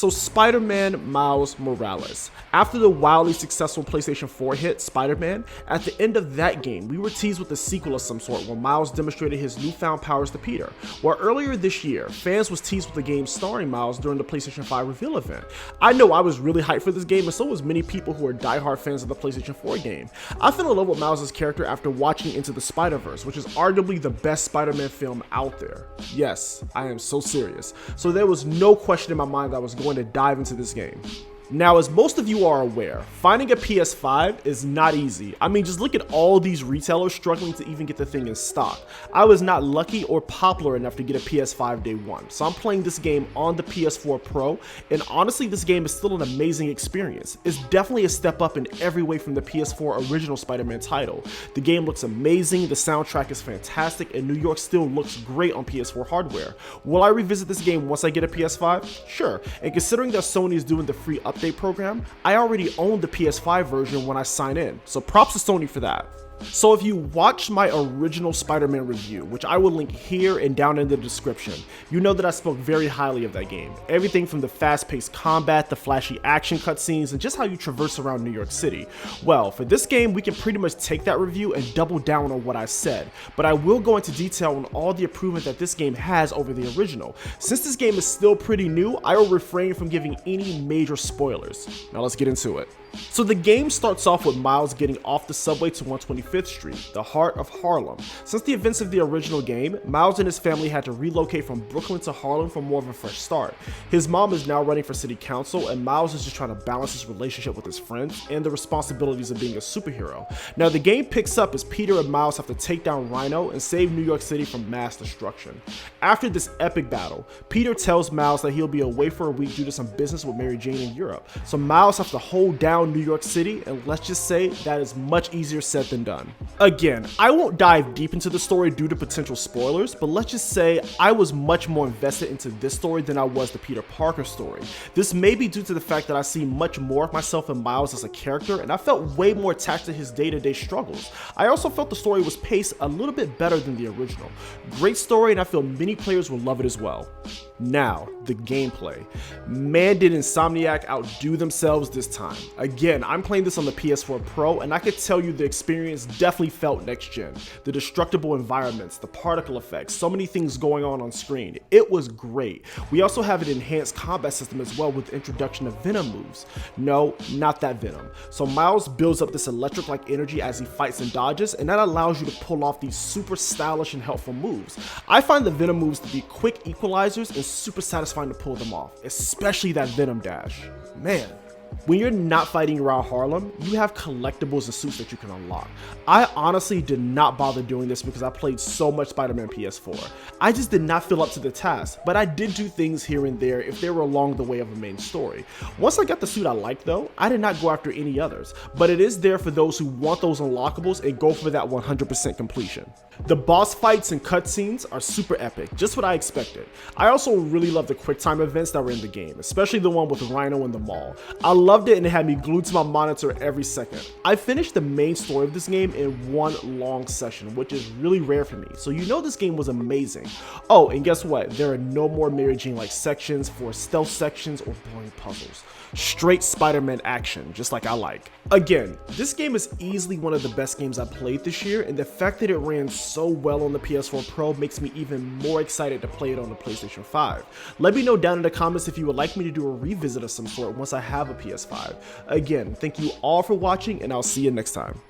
So Spider-Man Miles Morales. After the wildly successful PlayStation 4 hit, Spiderman, at the end of that game, we were teased with a sequel of some sort where Miles demonstrated his newfound powers to Peter. While earlier this year, fans was teased with the game starring Miles during the PlayStation 5 reveal event. I know I was really hyped for this game, and so was many people who are diehard fans of the PlayStation 4 game. I fell in love with Miles' character after watching Into the Spider-Verse, which is arguably the best Spider-Man film out there. Yes, I am so serious. So there was no question in my mind that I was going to dive into this game. Now, as most of you are aware, finding a PS5 is not easy. I mean, just look at all these retailers struggling to even get the thing in stock. I was not lucky or popular enough to get a PS5 day one, so I'm playing this game on the PS4 Pro, and honestly, this game is still an amazing experience. It's definitely a step up in every way from the PS4 original Spider-Man title. The game looks amazing, the soundtrack is fantastic, and New York still looks great on PS4 hardware. Will I revisit this game once I get a PS5? Sure, and considering that Sony is doing the free update program, I already own the PS5 version when I sign in, so props to Sony for that. So if you watched my original Spider-Man review, which I will link here and down in the description, you know that I spoke very highly of that game. Everything from the fast-paced combat, the flashy action cutscenes, and just how you traverse around New York City. Well, for this game, we can pretty much take that review and double down on what I said, but I will go into detail on all the improvement that this game has over the original. Since this game is still pretty new, I will refrain from giving any major spoilers. Now let's get into it. So the game starts off with Miles getting off the subway to 125th Street, the heart of Harlem. Since the events of the original game, Miles and his family had to relocate from Brooklyn to Harlem for more of a fresh start. His mom is now running for city council, and Miles is just trying to balance his relationship with his friends and the responsibilities of being a superhero. Now the game picks up as Peter and Miles have to take down Rhino and save New York City from mass destruction. After this epic battle, Peter tells Miles that he'll be away for a week due to some business with Mary Jane in Europe, so Miles has to hold down New York City, and let's just say that is much easier said than done. Again, I won't dive deep into the story due to potential spoilers, but let's just say I was much more invested into this story than I was the Peter Parker story. This may be due to the fact that I see much more of myself in Miles as a character, and I felt way more attached to his day-to-day struggles. I also felt the story was paced a little bit better than the original. Great story, and I feel many players will love it as well. Now, the gameplay. Man, did Insomniac outdo themselves this time. Again, I'm playing this on the PS4 Pro, and I can tell you the experience definitely felt next gen. The destructible environments, the particle effects, so many things going on screen. It was great. We also have an enhanced combat system as well with the introduction of Venom moves. No, not that Venom. So Miles builds up this electric-like energy as he fights and dodges, and that allows you to pull off these super stylish and helpful moves. I find the Venom moves to be quick equalizers and super satisfying to pull them off, especially that Venom dash. Man. When you're not fighting around Harlem, you have collectibles and suits that you can unlock. I honestly did not bother doing this because I played so much Spider-Man PS4. I just did not feel up to the task, but I did do things here and there if they were along the way of a main story. Once I got the suit I liked though, I did not go after any others, but it is there for those who want those unlockables and go for that 100% completion. The boss fights and cutscenes are super epic, just what I expected. I also really love the QuickTime events that were in the game, especially the one with Rhino in the mall. I loved it, and it had me glued to my monitor every second. I finished the main story of this game in one long session, which is really rare for me, so you know this game was amazing. Oh, and guess what? There are no more Mary Jane-like sections for stealth sections or boring puzzles. Straight Spider-Man action, just like I like. Again, this game is easily one of the best games I played this year, and the fact that it ran so well on the PS4 Pro makes me even more excited to play it on the PlayStation 5. Let me know down in the comments if you would like me to do a revisit of some sort once I have a PS5. Again, thank you all for watching, and I'll see you next time.